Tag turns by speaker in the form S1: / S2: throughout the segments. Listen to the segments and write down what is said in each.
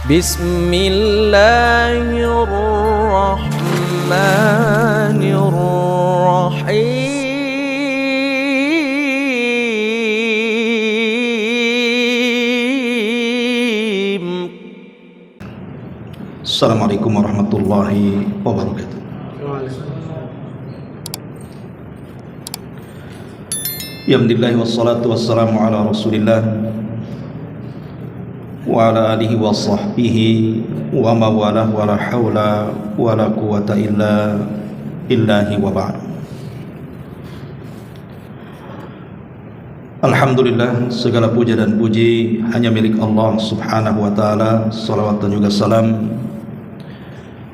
S1: Bismillahirrahmanirrahim.
S2: Assalamualaikum warahmatullahi wabarakatuh. Alhamdulillah wassalatu wassalamu ala Rasulillah wa ala alihi wa sahbihi wa mawalah wa la hawla wa la quwata illa billahi wa ba'd. Alhamdulillah, segala puja dan puji hanya milik Allah subhanahu wa ta'ala. Salawat dan juga salam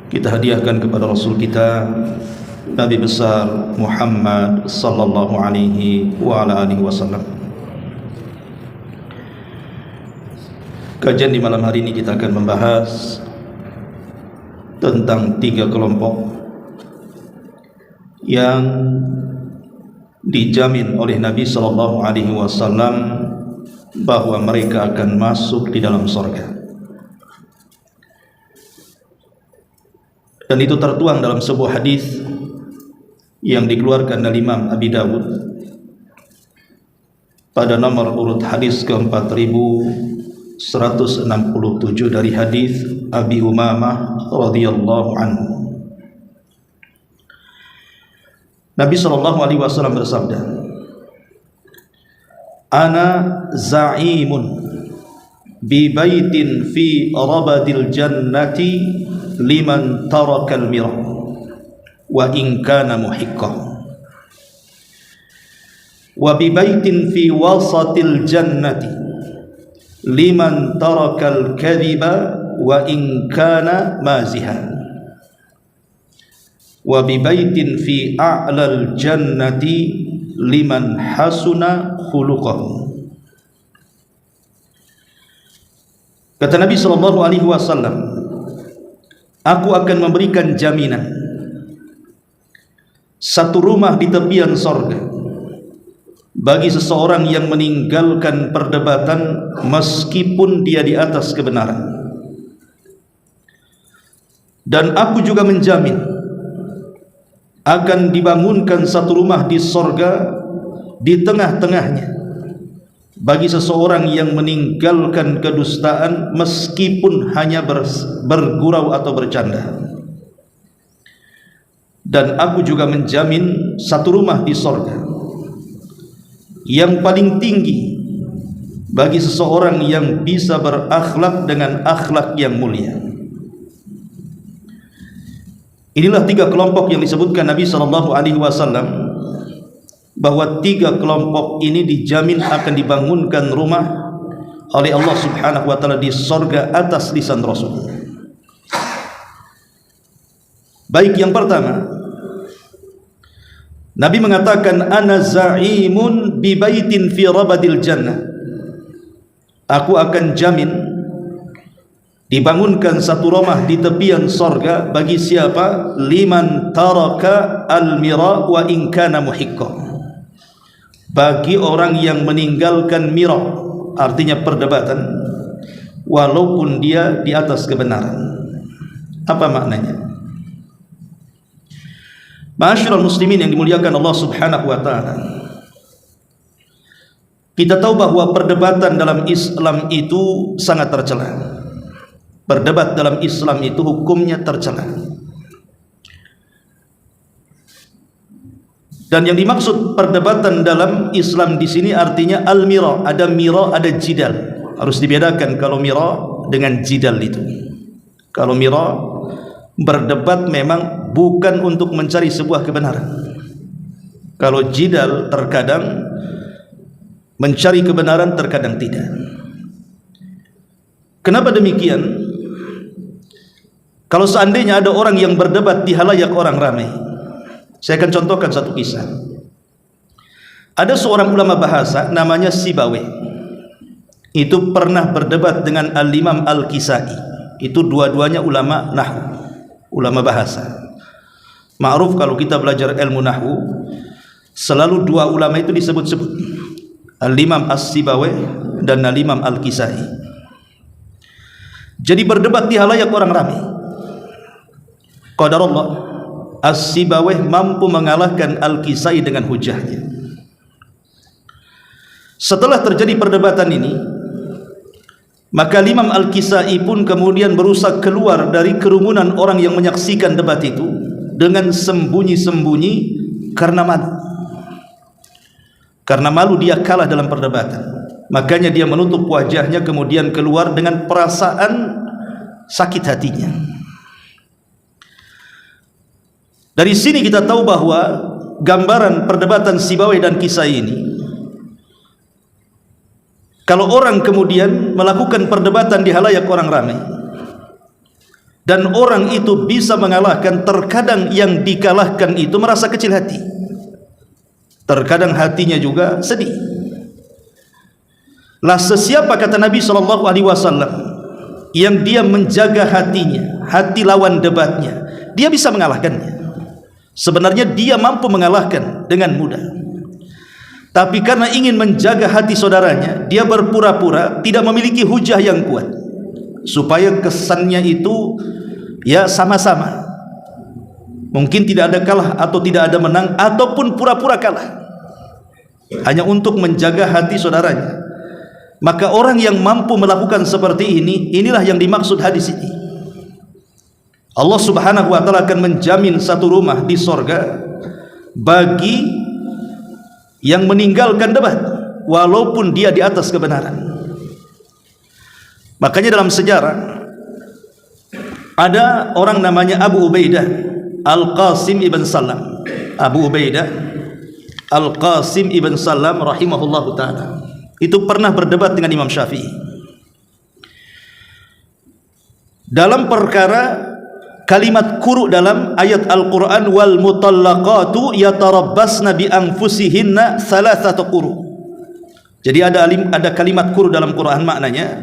S2: kita hadiahkan kepada Rasul kita Nabi besar Muhammad sallallahu alaihi wa ala alihi wasallam. Kajian di malam hari ini kita akan membahas tentang 3 kelompok yang dijamin oleh Nabi sallallahu alaihi wasallam bahwa mereka akan masuk di dalam surga. Dan itu tertuang dalam sebuah hadis yang dikeluarkan oleh Imam Abi Dawud pada nomor urut hadis ke-4167 dari hadis Abi Umamah radhiyallahu anhu. Nabi sallallahu alaihi wasallam bersabda, "Ana za'imun bi baitin fi rabadil jannati liman tarakal mirah wa in kana muhiqqan wa bi baitin fi wasatil jannati liman tarakal kadhiba wa in kana mazihan wa bi baitin fi a'lal jannati liman hasuna khuluquhu." Kata Nabi sallallahu alaihi wasallam, aku akan memberikan jaminan satu rumah di tepian sorga bagi seseorang yang meninggalkan perdebatan meskipun dia di atas kebenaran. Dan aku juga menjamin akan dibangunkan satu rumah di sorga di tengah-tengahnya bagi seseorang yang meninggalkan kedustaan meskipun hanya bergurau atau bercanda. Dan aku juga menjamin satu rumah di sorga yang paling tinggi bagi seseorang yang bisa berakhlak dengan akhlak yang mulia. Inilah 3 kelompok yang disebutkan Nabi SAW, bahwa 3 kelompok ini dijamin akan dibangunkan rumah oleh Allah subhanahu wa ta'ala di sorga atas lisan Rasul. Baik, yang pertama, Nabi mengatakan, ana za'imun bi baitin fi rabadil jannah. Aku akan jamin dibangunkan satu rumah di tepian sorga bagi siapa? Liman taraka al-mira wa in kana muhiqqan. Bagi orang yang meninggalkan mira, artinya perdebatan, walaupun dia di atas kebenaran. Apa maknanya? Ma'asyiral muslimin yang dimuliakan Allah subhanahu wa ta'ala, kita tahu bahwa perdebatan dalam Islam itu sangat tercela. Berdebat dalam Islam itu hukumnya tercela. Dan yang dimaksud perdebatan dalam Islam di sini artinya al-mira, ada mira, ada jidal. Harus dibedakan kalau mira dengan jidal itu. Kalau mira, berdebat memang bukan untuk mencari sebuah kebenaran. Kalau jidal terkadang mencari kebenaran, terkadang tidak. Kenapa demikian? Kalau seandainya ada orang yang berdebat di halayak orang ramai, saya akan contohkan satu kisah. Ada seorang ulama bahasa namanya Sibawayh. Itu pernah berdebat dengan Al-Imam Al-Kisai. Itu dua-duanya ulama nahwu, ulama bahasa. Ma'ruf kalau kita belajar ilmu nahwu, selalu 2 ulama itu disebut-sebut, Al-Imam As-Sibawayh dan Al-Imam Al-Kisai. jadi berdebat di halayak orang ramai. Qadarullah, As-Sibawayh mampu mengalahkan Al-Kisai dengan hujahnya. Setelah terjadi perdebatan ini, maka Imam Al-Kisai pun kemudian berusaha keluar dari kerumunan orang yang menyaksikan debat itu dengan sembunyi-sembunyi karena malu. Karena malu dia kalah dalam perdebatan. Makanya dia menutup wajahnya, kemudian keluar dengan perasaan sakit hatinya. Dari sini kita tahu bahwa gambaran perdebatan Sibawayh dan Kisai ini, kalau orang kemudian melakukan perdebatan di halayak orang ramai dan orang itu bisa mengalahkan, terkadang yang dikalahkan itu merasa kecil hati, terkadang hatinya juga sedih. Lah sesiapa, kata Nabi SAW, yang dia menjaga hatinya, hati lawan debatnya, dia bisa mengalahkannya. Sebenarnya dia mampu mengalahkan dengan mudah, tapi karena ingin menjaga hati saudaranya, dia berpura-pura tidak memiliki hujah yang kuat, supaya kesannya itu ya sama-sama. Mungkin tidak ada kalah atau tidak ada menang, ataupun pura-pura kalah, hanya untuk menjaga hati saudaranya. Maka orang yang mampu melakukan seperti ini, inilah yang dimaksud hadis ini. Allah Subhanahu wa ta'ala akan menjamin satu rumah di sorga bagi yang meninggalkan debat, walaupun dia di atas kebenaran. Makanya dalam sejarah ada orang namanya Abu Ubaidah Al-Qasim ibn Salam. Abu Ubaidah Al-Qasim ibn Salam rahimahullahu ta'ala itu pernah berdebat dengan Imam Syafi'i dalam perkara kalimat quru dalam ayat Al-Quran, wal mutallaqatu yatarabbasna bi anfusihinna thalathata quru. Jadi ada kalimat quru dalam Quran, maknanya,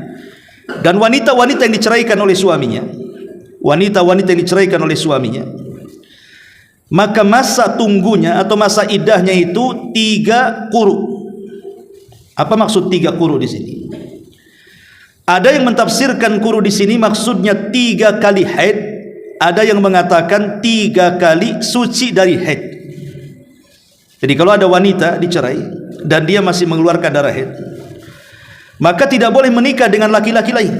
S2: dan wanita-wanita yang diceraikan oleh suaminya, wanita-wanita yang diceraikan oleh suaminya, maka masa tunggunya atau masa iddahnya itu 3 quru. Apa maksud 3 quru di sini? Ada yang mentafsirkan quru di sini maksudnya 3 kali haid, ada yang mengatakan 3 kali suci dari haid. Jadi kalau ada wanita dicerai dan dia masih mengeluarkan darah haid, maka tidak boleh menikah dengan laki-laki lain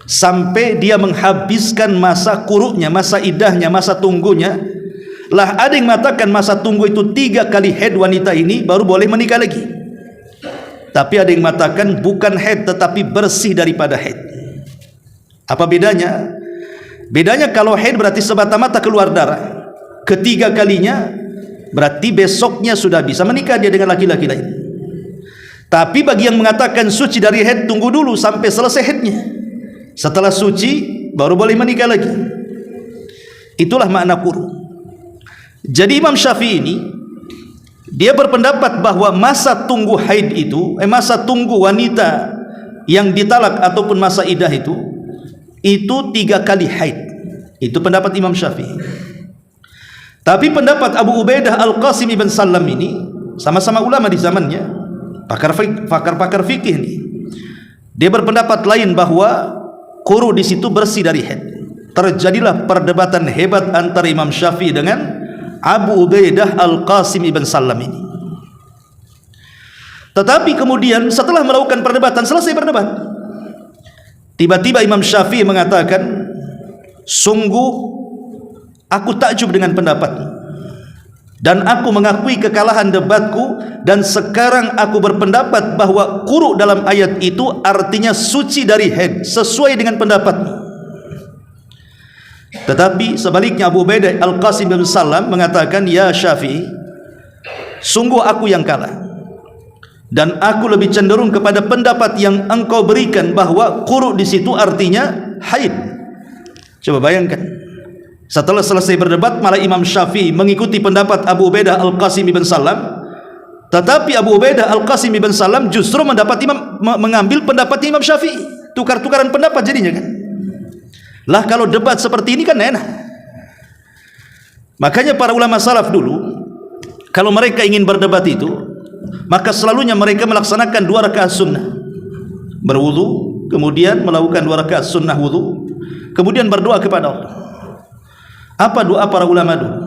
S2: sampai dia menghabiskan masa qurunya, masa iddahnya, masa tunggunya. Lah ada yang mengatakan masa tunggu itu 3 kali haid wanita ini baru boleh menikah lagi. Tapi ada yang mengatakan bukan haid tetapi bersih daripada haid. Apa bedanya? Bedanya kalau haid berarti semata-mata keluar darah, ketiga kalinya berarti besoknya sudah bisa menikah dia dengan laki-laki lain. Tapi bagi yang mengatakan suci dari haid, tunggu dulu sampai selesai haidnya, setelah suci baru boleh menikah lagi. Itulah makna quru. Jadi Imam Syafi'i ini dia berpendapat bahwa masa tunggu haid itu, masa tunggu wanita yang ditalak ataupun masa iddah itu 3 kali haid. Itu pendapat Imam Syafi'i. Tapi pendapat Abu Ubaidah Al-Qasim ibn Salam ini, sama-sama ulama di zamannya, pakar fikih ini, dia berpendapat lain bahwa quru di situ bersih dari haid. Terjadilah perdebatan hebat antara Imam Syafi'i dengan Abu Ubaidah Al-Qasim ibn Salam ini. Tetapi kemudian setelah melakukan perdebatan, selesai berdebat, tiba-tiba Imam Syafi'i mengatakan, sungguh aku takjub dengan pendapatmu, dan aku mengakui kekalahan debatku, dan sekarang aku berpendapat bahwa quru dalam ayat itu artinya suci dari haid, sesuai dengan pendapatmu. Tetapi sebaliknya Abu Ubaidah Al-Qasim bin Salam mengatakan, ya Syafi'i, sungguh aku yang kalah, dan aku lebih cenderung kepada pendapat yang engkau berikan bahwa quru di situ artinya haid. Coba bayangkan, setelah selesai berdebat malah Imam Syafi'i mengikuti pendapat Abu Ubaidah Al-Qasim bin Salam, tetapi Abu Ubaidah Al-Qasim bin Salam justru mengambil pendapat Imam Syafi'i. Tukar-tukaran pendapat jadinya kan. Lah kalau debat seperti ini kan enak. Makanya para ulama salaf dulu, kalau mereka ingin berdebat itu, maka selalunya mereka melaksanakan 2 rakaat sunnah, berwudu, kemudian melakukan 2 rakaat sunnah wudu, kemudian berdoa kepada Allah. Apa doa para ulama dulu?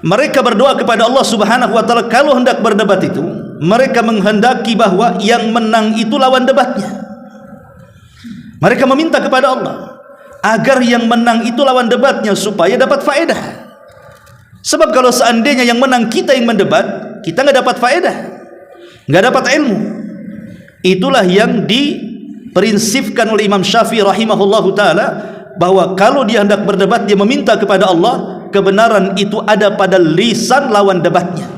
S2: Mereka berdoa kepada Allah Subhanahu wa taala kalau hendak berdebat itu, mereka menghendaki bahwa yang menang itu lawan debatnya. Mereka meminta kepada Allah agar yang menang itu lawan debatnya supaya dapat faedah. Sebab kalau seandainya yang menang kita yang mendebat, kita nggak dapat faedah, nggak dapat ilmu. Itulah yang diprinsipkan oleh Imam Syafi'i rahimahullahu taala, bahwa kalau dia hendak berdebat, dia meminta kepada Allah kebenaran itu ada pada lisan lawan debatnya.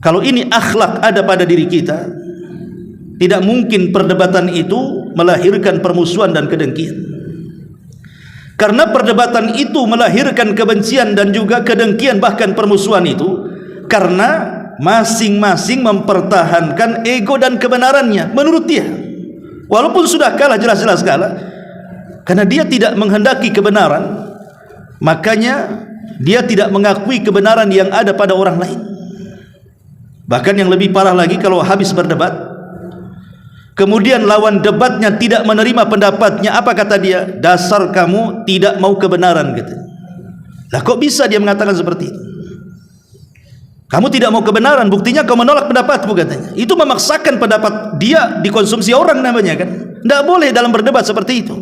S2: Kalau ini akhlak ada pada diri kita, tidak mungkin perdebatan itu melahirkan permusuhan dan kedengkian. Karena perdebatan itu melahirkan kebencian dan juga kedengkian, bahkan permusuhan itu, karena masing-masing mempertahankan ego dan kebenarannya menurut dia, walaupun sudah kalah, jelas-jelas kalah, karena dia tidak menghendaki kebenaran, makanya dia tidak mengakui kebenaran yang ada pada orang lain. Bahkan yang lebih parah lagi, kalau habis berdebat kemudian lawan debatnya tidak menerima pendapatnya, apa kata dia? Dasar kamu tidak mau kebenaran gitu. Lah kok bisa dia mengatakan seperti itu? Kamu tidak mau kebenaran, buktinya kau menolak pendapatmu katanya. Itu memaksakan pendapat dia dikonsumsi orang namanya kan. Tidak boleh dalam berdebat seperti itu.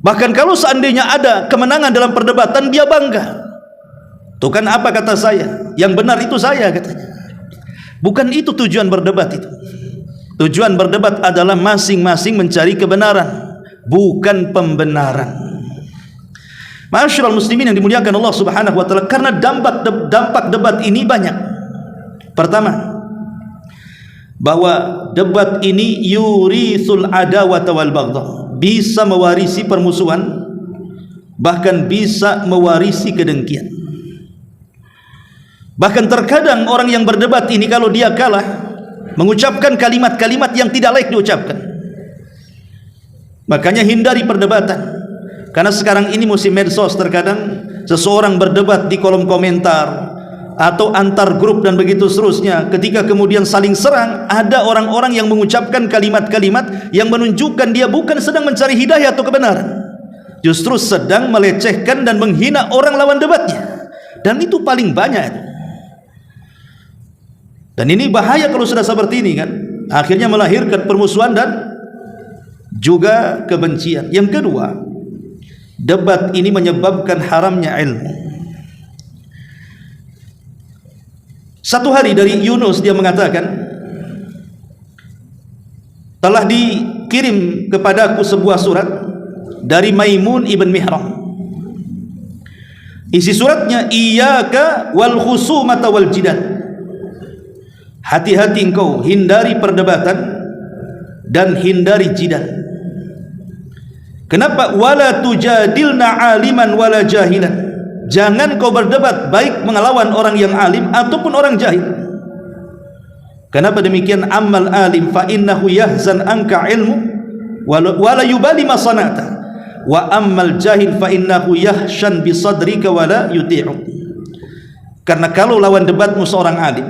S2: Bahkan kalau seandainya ada kemenangan dalam perdebatan, dia bangga. Tuh kan apa kata saya? Yang benar itu saya katanya. Bukan itu tujuan berdebat itu. Tujuan berdebat adalah masing-masing mencari kebenaran, bukan pembenaran. Ma'asyiral muslimin yang dimuliakan Allah Subhanahu wa taala, karena dampak debat ini banyak. Pertama, bahwa debat ini yurisul adawata wal baghdha, bisa mewarisi permusuhan, bahkan bisa mewarisi kedengkian. Bahkan terkadang orang yang berdebat ini kalau dia kalah mengucapkan kalimat-kalimat yang tidak layak diucapkan. Makanya hindari perdebatan. Karena sekarang ini musim medsos, terkadang seseorang berdebat di kolom komentar atau antar grup dan begitu seterusnya. Ketika kemudian saling serang, ada orang-orang yang mengucapkan kalimat-kalimat yang menunjukkan dia bukan sedang mencari hidayah atau kebenaran, justru sedang melecehkan dan menghina orang lawan debatnya. Dan itu paling banyak. Dan ini bahaya kalau sudah seperti ini kan, akhirnya melahirkan permusuhan dan juga kebencian. Yang kedua, debat ini menyebabkan haramnya ilmu. Satu hari dari Yunus dia mengatakan, telah dikirim kepadaku sebuah surat dari Maimun ibn Mihran. Isi suratnya, iyyaka wal khusumata wal jidal. Hati-hati engkau, hindari perdebatan dan hindari jidal. Kenapa? Wala tujadilna aliman wala jahilan. Jangan kau berdebat baik melawan orang yang alim ataupun orang jahil. Kenapa demikian? Ammal alim fa innahu yahzan anka ilmu wala yubali ma sanata. Wa ammal jahil fa innahu yahshan bi sadrika wala yuti'u. Karena kalau lawan debatmu seorang alim,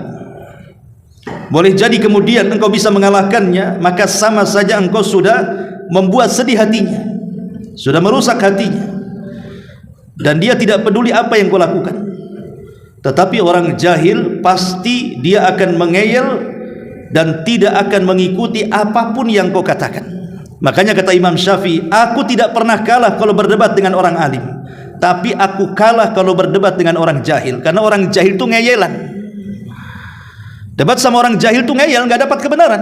S2: boleh jadi kemudian engkau bisa mengalahkannya, maka sama saja engkau sudah membuat sedih hatinya, sudah merusak hatinya, dan dia tidak peduli apa yang kau lakukan. Tetapi orang jahil pasti dia akan mengeyel dan tidak akan mengikuti apapun yang kau katakan. Makanya kata Imam Syafi'i, aku tidak pernah kalah kalau berdebat dengan orang alim, tapi aku kalah kalau berdebat dengan orang jahil. Karena orang jahil itu ngeyelan. Debat sama orang jahil itu ngeyel, nggak dapat kebenaran.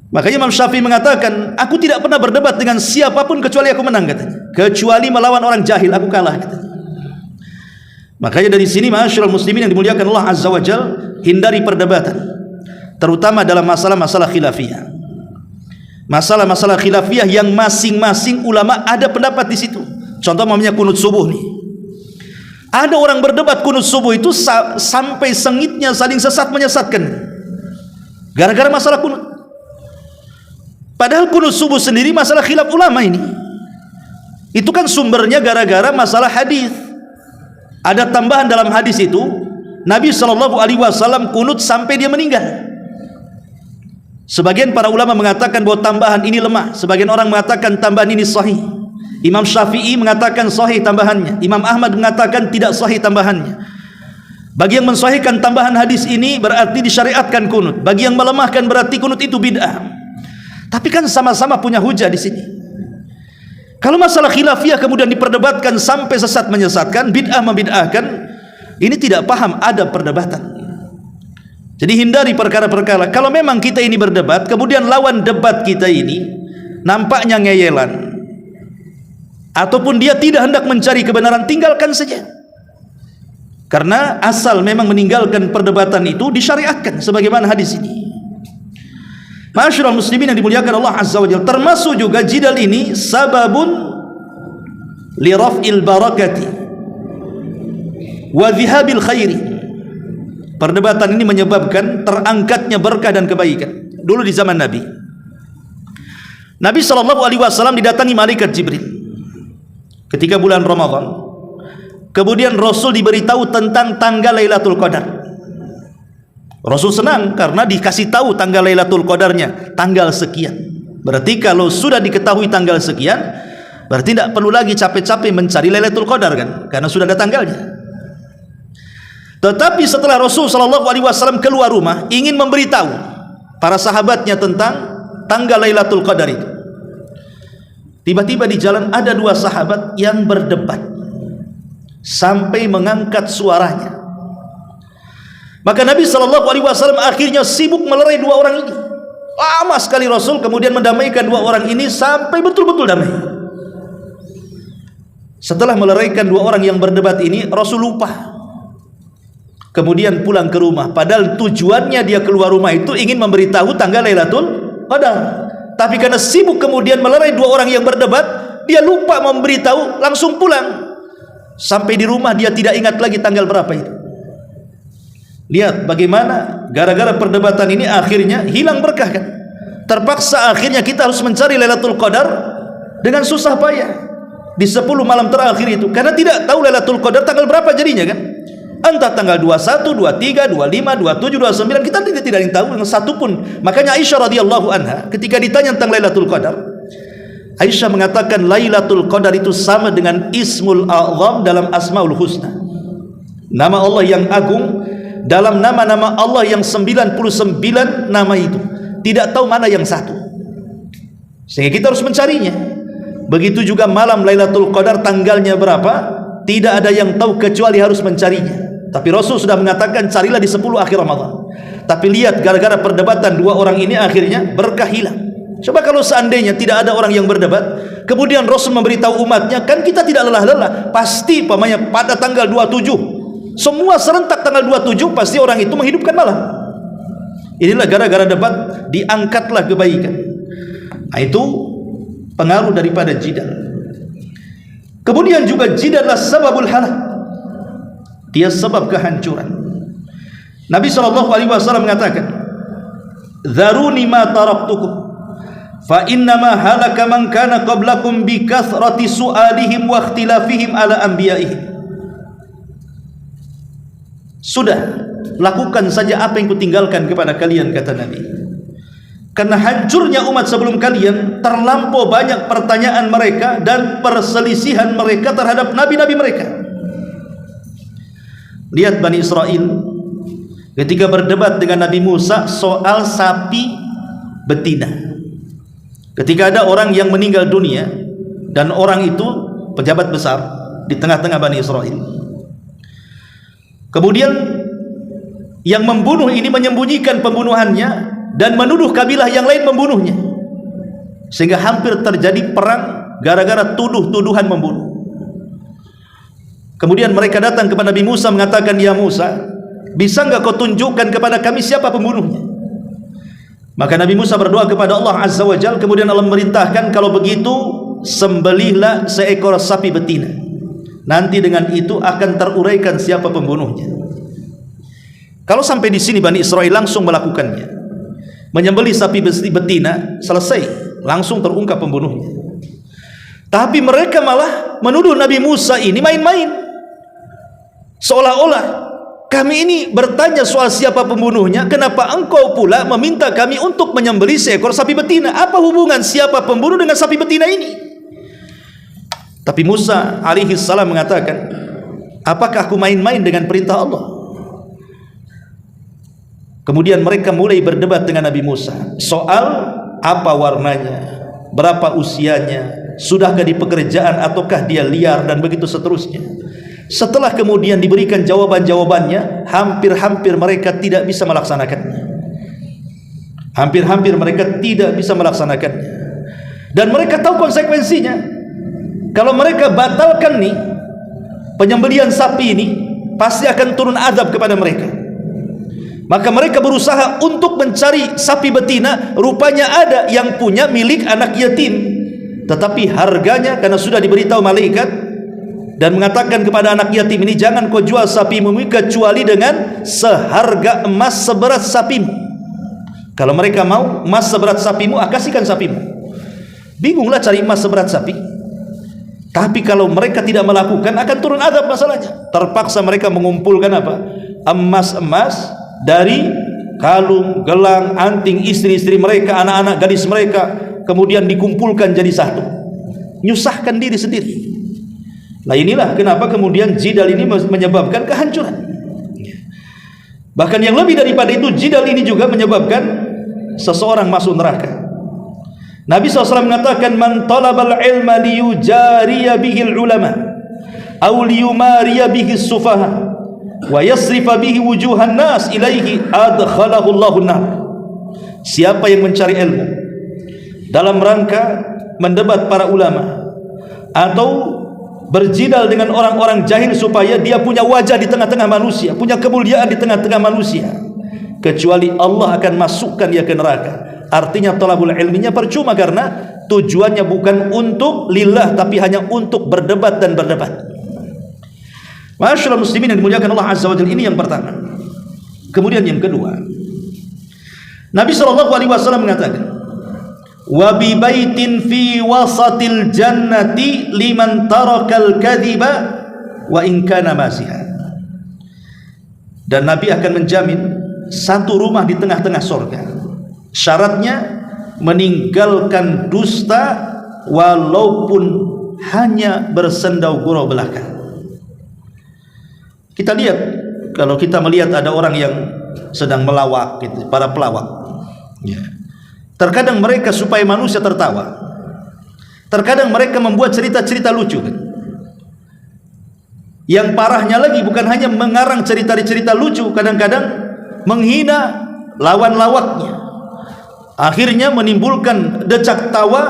S2: Makanya Imam Syafi'i mengatakan, aku tidak pernah berdebat dengan siapapun kecuali aku menang katanya. Kecuali melawan orang jahil, aku kalah katanya. Makanya dari sini ma'asyiral muslimin yang dimuliakan Allah Azza wa Jalla, hindari perdebatan, terutama dalam masalah-masalah khilafiyah. Masalah-masalah khilafiyah yang masing-masing ulama ada pendapat di situ. Contoh namanya kunut subuh nih. Ada orang berdebat kunut subuh itu sampai sengitnya saling sesat menyesatkan gara-gara masalah kunut. Padahal kunut subuh sendiri masalah khilaf ulama ini. Itu kan sumbernya gara-gara masalah hadis. Ada tambahan dalam hadis itu, Nabi SAW kunut sampai dia meninggal. Sebagian para ulama mengatakan bahwa tambahan ini lemah, sebagian orang mengatakan tambahan ini sahih. Imam Syafi'i mengatakan sahih tambahannya, Imam Ahmad mengatakan tidak sahih tambahannya. Bagi yang mensahihkan tambahan hadis ini berarti disyariatkan kunut, bagi yang melemahkan berarti kunut itu bid'ah. Tapi kan sama-sama punya hujah di sini. Kalau masalah khilafiyah kemudian diperdebatkan sampai sesat menyesatkan, bid'ah membid'ahkan, ini tidak paham ada perdebatan. Jadi hindari perkara-perkara. Kalau memang kita ini berdebat, kemudian lawan debat kita ini nampaknya ngeyelan, ataupun dia tidak hendak mencari kebenaran, tinggalkan saja. Karena asal memang meninggalkan perdebatan itu disyariatkan sebagaimana hadis ini. Ma'asyiral muslimin yang dimuliakan Allah Azza wa Jalla, termasuk juga jidal ini sababun li raf'il barakati wa dhihabil khairi. Perdebatan ini menyebabkan terangkatnya berkah dan kebaikan. Dulu di zaman Nabi, Nabi SAW didatangi malaikat Jibril ketika bulan Ramadan. Kemudian Rasul diberitahu tentang tanggal Lailatul Qadar. Rasul senang karena dikasih tahu tanggal Lailatul Qadarnya, tanggal sekian. Berarti kalau sudah diketahui tanggal sekian, berarti tidak perlu lagi capek-capek mencari Lailatul Qadar kan, karena sudah ada tanggalnya. Tetapi setelah Rasul SAW keluar rumah ingin memberitahu para sahabatnya tentang tanggal Lailatul Qadar itu, tiba-tiba di jalan ada dua sahabat yang berdebat sampai mengangkat suaranya. Maka Nabi SAW akhirnya sibuk melerai dua orang ini. Lama sekali Rasul kemudian mendamaikan dua orang ini sampai betul-betul damai. Setelah meleraikan dua orang yang berdebat ini, Rasul lupa. Kemudian pulang ke rumah, padahal tujuannya dia keluar rumah itu ingin memberitahu tanggal Lailatul Qadar. Tapi karena sibuk kemudian melerai dua orang yang berdebat, dia lupa memberitahu, langsung pulang. Sampai di rumah dia tidak ingat lagi tanggal berapa itu. Lihat bagaimana gara-gara perdebatan ini akhirnya hilang berkah kan. Terpaksa akhirnya kita harus mencari Lailatul Qadar dengan susah payah di 10 malam terakhir itu, karena tidak tahu Lailatul Qadar tanggal berapa jadinya kan. Entah tanggal 21, 23, 25, 27, 29, kita tidak tahu yang satu pun. Makanya Aisyah radhiyallahu anha ketika ditanya tentang Lailatul Qadar, Aisyah mengatakan Lailatul Qadar itu sama dengan Ismul A'zam dalam Asmaul Husna, nama Allah yang agung. Dalam nama-nama Allah yang 99 nama itu, tidak tahu mana yang satu, sehingga kita harus mencarinya. Begitu juga malam Lailatul Qadar tanggalnya berapa, tidak ada yang tahu kecuali harus mencarinya. Tapi Rasul sudah mengatakan carilah di 10 akhir Ramadan. Tapi lihat gara-gara perdebatan dua orang ini akhirnya berkah hilang. Coba kalau seandainya tidak ada orang yang berdebat, kemudian Rasul memberitahu umatnya, kan kita tidak lelah-lelah. Pasti pamannya pada tanggal 27 semua serentak tanggal 27 pasti orang itu menghidupkan malam. Inilah gara-gara debat diangkatlah kebaikan. Nah, itu pengaruh daripada jidal. Kemudian juga jidal adalah sababul halak, dia sebab kehancuran. Nabi SAW mengatakan, "Dzaruni ma taraktukum fa innama halaka man kana qablakum bi kathrati su'alihim wa ikhtilafihim ala anbiya'ihim." Sudah, lakukan saja apa yang kutinggalkan kepada kalian, kata Nabi. Karena hancurnya umat sebelum kalian, terlampau banyak pertanyaan mereka dan perselisihan mereka terhadap nabi-nabi mereka. Lihat Bani Israel ketika berdebat dengan Nabi Musa soal sapi betina. Ketika ada orang yang meninggal dunia dan orang itu pejabat besar di tengah-tengah Bani Israel, kemudian yang membunuh ini menyembunyikan pembunuhannya dan menuduh kabilah yang lain membunuhnya, sehingga hampir terjadi perang gara-gara tuduh-tuduhan membunuh. Kemudian mereka datang kepada Nabi Musa mengatakan, "Ya Musa, bisa enggak kau tunjukkan kepada kami siapa pembunuhnya?" Maka Nabi Musa berdoa kepada Allah Azza wa Jalla, kemudian Allah memerintahkan, "Kalau begitu sembelihlah seekor sapi betina. Nanti dengan itu akan teruraikan siapa pembunuhnya." Kalau sampai di sini Bani Israel langsung melakukannya, menyembelih sapi betina, selesai, langsung terungkap pembunuhnya. Tapi mereka malah menuduh Nabi Musa ini main-main, seolah-olah kami ini bertanya soal siapa pembunuhnya, kenapa engkau pula meminta kami untuk menyembelih seekor sapi betina? Apa hubungan siapa pembunuh dengan sapi betina ini? Tapi Musa alaihi salam mengatakan, apakah aku main-main dengan perintah Allah? Kemudian mereka mulai berdebat dengan Nabi Musa soal apa warnanya, berapa usianya, sudahkah di pekerjaan ataukah dia liar, dan begitu seterusnya. Setelah kemudian diberikan jawaban-jawabannya, hampir-hampir mereka tidak bisa melaksanakannya. Hampir-hampir mereka tidak bisa melaksanakannya. Dan mereka tahu konsekuensinya. Kalau mereka batalkan nih penyembelihan sapi ini, pasti akan turun azab kepada mereka. Maka mereka berusaha untuk mencari sapi betina. Rupanya ada yang punya milik anak yatim, tetapi harganya, karena sudah diberitahu malaikat dan mengatakan kepada anak yatim ini, jangan kau jual sapimu kecuali dengan seharga emas seberat sapimu. Kalau mereka mau emas seberat sapimu, kasihkan sapimu. Bingunglah cari emas seberat sapi. Tapi kalau mereka tidak melakukan, akan turun azab masalahnya. Terpaksa mereka mengumpulkan apa? Emas-emas dari kalung, gelang, anting istri-istri mereka, anak-anak gadis mereka, kemudian dikumpulkan jadi satu. Nyusahkan diri sendiri. Nah, inilah kenapa kemudian jidal ini menyebabkan kehancuran. Bahkan yang lebih daripada itu, jidal ini juga menyebabkan seseorang masuk neraka. Nabi SAW mengatakan, man talabal ilma liyujariya bihil ulama aw liyumariya bihis sufaha wa yasrifa bihi wujuhan nas ilaihi adkhalahu Allahun nar. Siapa yang mencari ilmu dalam rangka mendebat para ulama atau berjidal dengan orang-orang jahil supaya dia punya wajah di tengah-tengah manusia, punya kemuliaan di tengah-tengah manusia, kecuali Allah akan masukkan dia ke neraka. Artinya talabul ilminya percuma, karena tujuannya bukan untuk lillah, tapi hanya untuk berdebat dan berdebat. Ma'asyiral muslimin yang dimuliakan Allah Azza wa Jalla, ini yang pertama. Kemudian yang kedua, Nabi SAW mengatakan, wa bi baitin fi wasatil jannati liman tarakal kadhiba wa in kana masiha. Dan Nabi akan menjamin satu rumah di tengah-tengah surga. Syaratnya meninggalkan dusta walaupun hanya bersendau gurau belaka. Kita lihat, kalau kita melihat ada orang yang sedang melawak gitu, para pelawak ya. Terkadang mereka supaya manusia tertawa, terkadang mereka membuat cerita-cerita lucu kan? Yang parahnya lagi, bukan hanya mengarang cerita-cerita lucu, kadang-kadang menghina lawan lawaknya, akhirnya menimbulkan decak tawa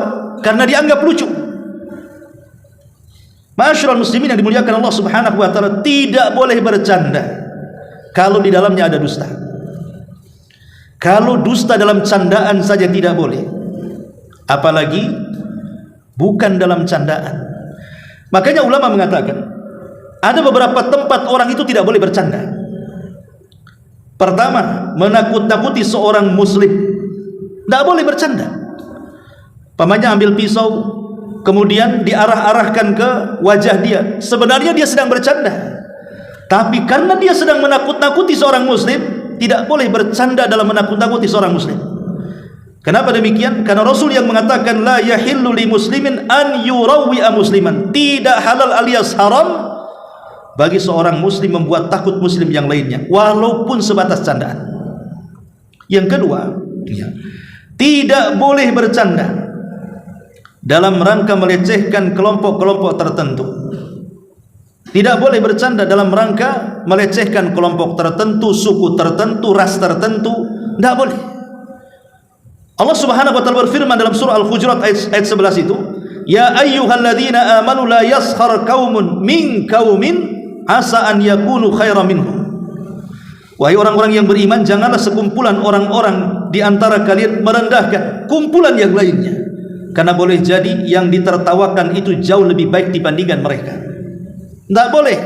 S2: karena dianggap lucu. Ma'asyiral muslimin yang dimuliakan Allah Subhanahu wa taala, tidak boleh bercanda kalau di dalamnya ada dusta. Kalau dusta dalam candaan saja tidak boleh, apalagi bukan dalam candaan. Makanya ulama mengatakan ada beberapa tempat orang itu tidak boleh bercanda. Pertama, menakut-nakuti seorang muslim, tidak boleh bercanda. Pamannya ambil pisau, kemudian diarah-arahkan ke wajah dia, sebenarnya dia sedang bercanda, tapi karena dia sedang menakut-nakuti seorang muslim, tidak boleh bercanda dalam menakut-nakuti seorang muslim. Kenapa demikian? Karena Rasul yang mengatakan, la yahillu li muslimin an yurawwi'a musliman, tidak halal alias haram bagi seorang muslim membuat takut muslim yang lainnya, walaupun sebatas candaan. Yang kedua, tidak boleh bercanda dalam rangka melecehkan kelompok-kelompok tertentu. Tidak boleh bercanda dalam rangka melecehkan kelompok tertentu, suku tertentu, ras tertentu. Tidak boleh. Allah Subhanahu wa taala berfirman dalam surah Al-Hujurat ayat 11 itu, ya ayyuhalladzina amanu la yaskhar qaumun min qaumin asa an yakunu khairan minhum. Wahai orang-orang yang beriman, janganlah sekumpulan orang-orang di antara kalian merendahkan kumpulan yang lainnya, karena boleh jadi yang ditertawakan itu jauh lebih baik dibandingkan mereka. Tidak boleh.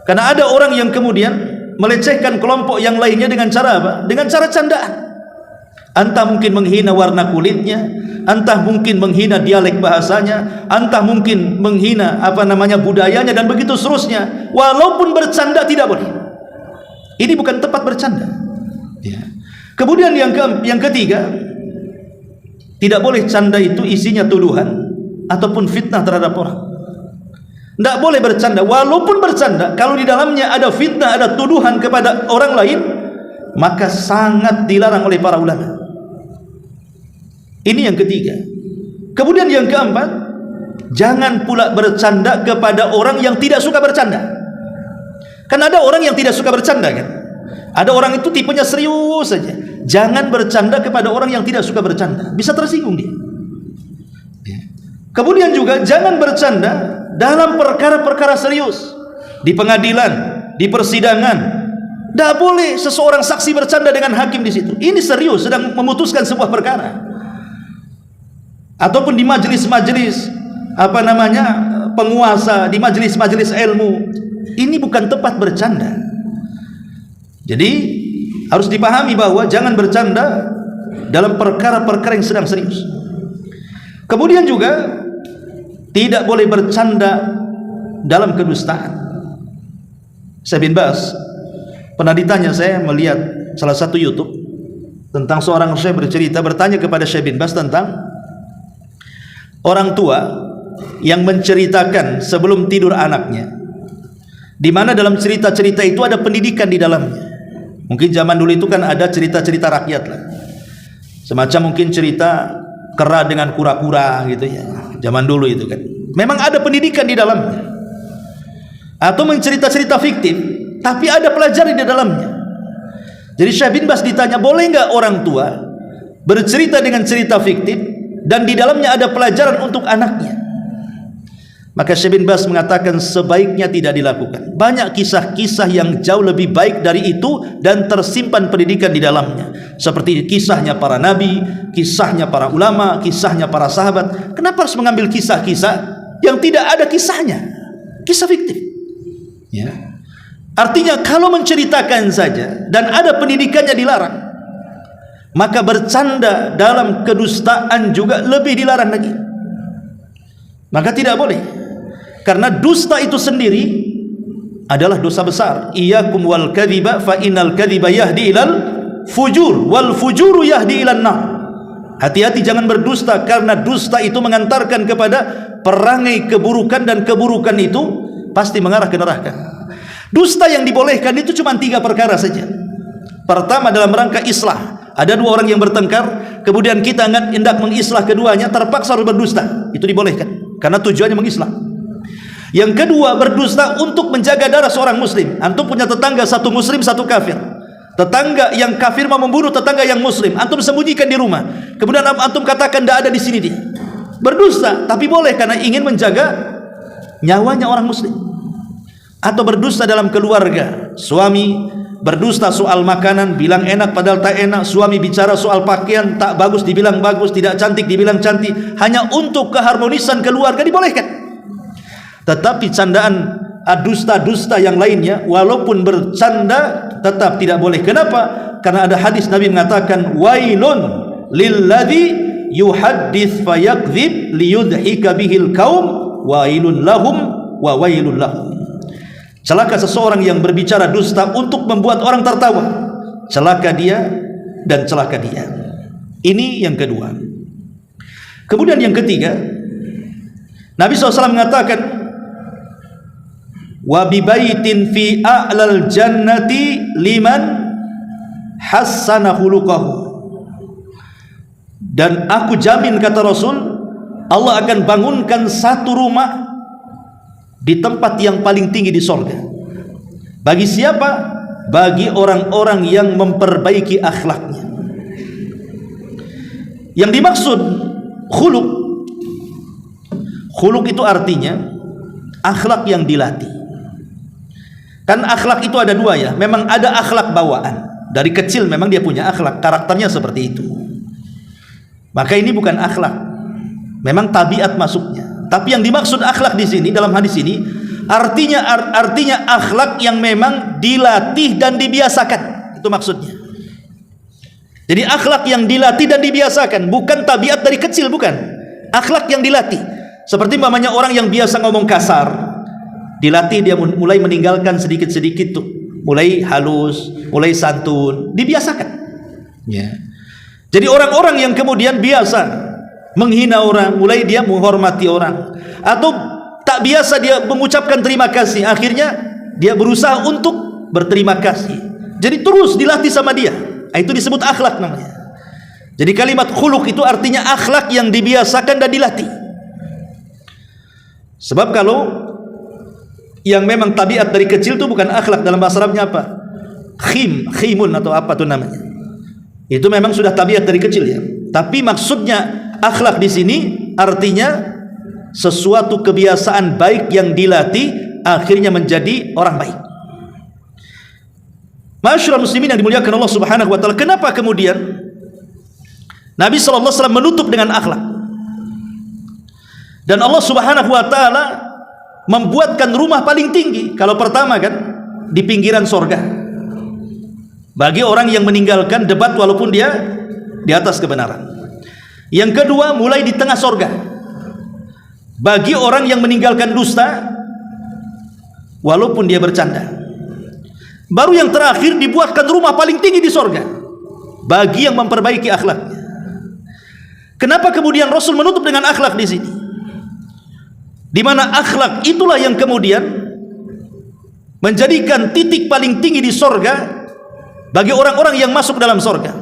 S2: Karena ada orang yang kemudian melecehkan kelompok yang lainnya dengan cara apa? Dengan cara candaan. Entah mungkin menghina warna kulitnya, entah mungkin menghina dialek bahasanya, entah mungkin menghina budayanya, dan begitu seterusnya. Walaupun bercanda tidak boleh. Ini bukan tempat bercanda. Ya. Kemudian yang ketiga, tidak boleh canda itu isinya tuduhan ataupun fitnah terhadap orang. Tidak boleh bercanda, walaupun bercanda kalau di dalamnya ada fitnah, ada tuduhan kepada orang lain, maka sangat dilarang oleh para ulama. Ini yang ketiga. Kemudian yang keempat, jangan pula bercanda kepada orang yang tidak suka bercanda. Kan ada orang yang tidak suka bercanda kan? Ada orang itu tipenya serius saja. Jangan bercanda kepada orang yang tidak suka bercanda, bisa tersinggung dia. Kemudian juga jangan bercanda dalam perkara-perkara serius, di pengadilan, di persidangan. Tidak boleh seseorang saksi bercanda dengan hakim di situ. Ini serius, sedang memutuskan sebuah perkara. Ataupun di majelis-majelis penguasa, di majelis-majelis ilmu. Ini bukan tempat bercanda. Jadi harus dipahami bahwa jangan bercanda dalam perkara-perkara yang sedang serius. Kemudian juga tidak boleh bercanda dalam kedustaan. Syekh bin Baz pernah ditanya, saya melihat salah satu YouTube tentang seorang syekh bertanya kepada Syekh bin Baz tentang orang tua yang menceritakan sebelum tidur anaknya, di mana dalam cerita-cerita itu ada pendidikan di dalamnya. Mungkin zaman dulu itu kan ada cerita-cerita rakyat lah, semacam mungkin cerita kera dengan kura-kura gitu ya, zaman dulu itu kan memang ada pendidikan di dalamnya. Atau mencerita-cerita fiktif tapi ada pelajaran di dalamnya. Jadi Syekh bin Baz ditanya, boleh nggak orang tua bercerita dengan cerita fiktif dan di dalamnya ada pelajaran untuk anaknya? Maka Syekh bin Baz mengatakan sebaiknya tidak dilakukan. Banyak kisah-kisah yang jauh lebih baik dari itu dan tersimpan pendidikan di dalamnya. Seperti kisahnya para nabi, kisahnya para ulama, kisahnya para sahabat. Kenapa harus mengambil kisah-kisah yang tidak ada kisahnya? Kisah fiktif. Ya. Artinya kalau menceritakan saja dan ada pendidikannya dilarang, maka bercanda dalam kedustaan juga lebih dilarang lagi. Maka tidak boleh. Karena dusta itu sendiri adalah dosa besar. Iyyakum wal kadhiba fa innal kadhiba yahdi ilal fujur wal fujuru yahdi ilan nar. Hati-hati jangan berdusta, karena dusta itu mengantarkan kepada perangai keburukan dan keburukan itu pasti mengarah ke neraka. Dusta yang dibolehkan itu cuma 3 perkara saja. Pertama, dalam rangka islah. Ada 2 orang yang bertengkar, kemudian kita hendak mengislah keduanya, terpaksa harus berdusta. Itu dibolehkan karena tujuannya mengislah. Yang kedua, berdusta untuk menjaga darah seorang muslim. Antum punya tetangga, satu muslim satu kafir. Tetangga yang kafir mau membunuh tetangga yang muslim, antum sembunyikan di rumah. Kemudian antum katakan tidak ada di sini dia. Berdusta, tapi boleh karena ingin menjaga nyawanya orang muslim. Atau berdusta dalam keluarga. Suami berdusta soal makanan, bilang enak padahal tak enak. Suami bicara soal pakaian, tak bagus dibilang bagus, tidak cantik dibilang cantik, hanya untuk keharmonisan keluarga, dibolehkan. Tetapi candaan dusta-dusta yang lainnya, walaupun bercanda, tetap tidak boleh. Kenapa? Karena ada hadis Nabi mengatakan, wailun lilladzi yuhaddits fayakdzib liyudhika bihil qaum wailun lahum wa wailun lahum. Celaka seseorang yang berbicara dusta untuk membuat orang tertawa. Celaka dia dan celaka dia. Ini yang kedua. Kemudian yang ketiga, Nabi SAW mengatakan, wa bibaitin fi a'lal jannati liman hassana khuluquhu. Dan aku jamin, kata Rasul, Allah akan bangunkan satu rumah di tempat yang paling tinggi di sorga. Bagi siapa? Bagi orang-orang yang memperbaiki akhlaknya. Yang dimaksud khuluq, khuluq itu artinya akhlak yang dilatih. Kan akhlak itu ada 2 ya. Memang ada akhlak bawaan. Dari kecil memang dia punya akhlak, karakternya seperti itu. Maka ini bukan akhlak, memang tabiat masuknya. Tapi yang dimaksud akhlak di sini dalam hadis ini artinya akhlak yang memang dilatih dan dibiasakan. Itu maksudnya. Jadi akhlak yang dilatih dan dibiasakan, bukan tabiat dari kecil, bukan. Akhlak yang dilatih. Seperti umpamanya orang yang biasa ngomong kasar, dilatih dia mulai meninggalkan sedikit-sedikit tuh mulai halus, mulai santun, dibiasakan. Ya. Jadi orang-orang yang kemudian biasa menghina orang, mulai dia menghormati orang, atau tak biasa dia mengucapkan terima kasih, akhirnya dia berusaha untuk berterima kasih. Jadi terus dilatih sama dia. Itu disebut akhlak namanya. Jadi kalimat khuluq itu artinya akhlak yang dibiasakan dan dilatih. Sebab kalau yang memang tabiat dari kecil itu bukan akhlak, dalam bahasa Arabnya apa? Khimun atau apa tuh namanya. Itu memang sudah tabiat dari kecil ya. Tapi maksudnya akhlak di sini artinya sesuatu kebiasaan baik yang dilatih akhirnya menjadi orang baik. Ma'asyiral muslimin yang dimuliakan Allah Subhanahu wa taala, kenapa kemudian Nabi sallallahu alaihi wasallam menutup dengan akhlak? Dan Allah Subhanahu wa taala membuatkan rumah paling tinggi. Kalau pertama kan di pinggiran sorga, bagi orang yang meninggalkan debat walaupun dia di atas kebenaran. Yang kedua mulai di tengah sorga, bagi orang yang meninggalkan dusta walaupun dia bercanda. Baru yang terakhir dibuatkan rumah paling tinggi di sorga bagi yang memperbaiki akhlaknya. Kenapa kemudian Rasul menutup dengan akhlak di sini? Di mana akhlak itulah yang kemudian menjadikan titik paling tinggi di sorga bagi orang-orang yang masuk dalam sorga.